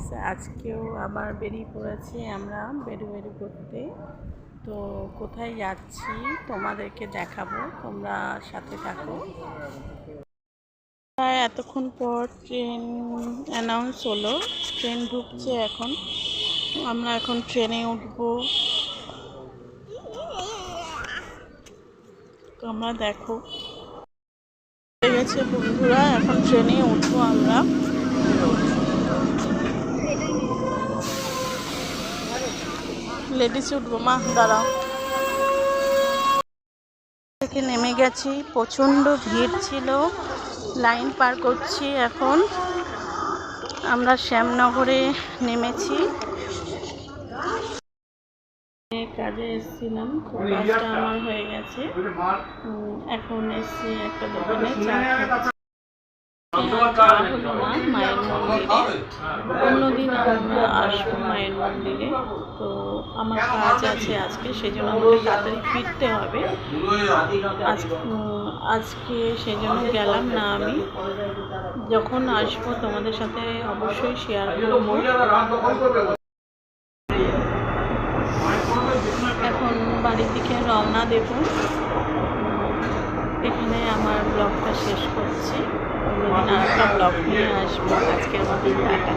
Guys, আজকেও আবার বেরিয়ে পড়েছি আমরা বেরু করতে। তো কোথায় যাচ্ছি তোমাদেরকে দেখাবো, তোমরা সাথে থাকো। এতক্ষণ পর ট্রেন অ্যানাউন্স হলো, ট্রেন ঢুকছে এখন। আমরা এখন ট্রেনে উঠবো। তোমরা দেখো, হয়ে গেছে বন্ধুরা, এখন ট্রেনে উঠবো আমরা। লেডিস উঠবো, মা দাঁড়াও। থেকে নেমে গেছি, প্রচণ্ড ভিড় ছিল, লাইন পার করছি। এখন আমরা শ্যামনগরে নেমেছি। কাজে এসেছিলাম, তো কাজটা আমার হয়ে গেছে। এখন এসছি একটা দোকানে চা খাচ্ছি। হলো না মায়ের মন্দিরে, অন্যদিন আমরা আসবো মায়ের মন্দিরে। তো আমার কাজ আছে আজকে, সেই জন্য আমাকে তাড়াতাড়ি ফিরতে হবে। আজকে সেই জন্য গেলাম না। আমি যখন আসবো তোমাদের সাথে অবশ্যই শেয়ার করবো। এখন বাড়ির দিকে রওনা দেব। এখানে আমার ব্লগটা শেষ করছি। অন্যদিন আরেকটা ব্লগ নিয়ে আসবো। আজকের মতো টাটা।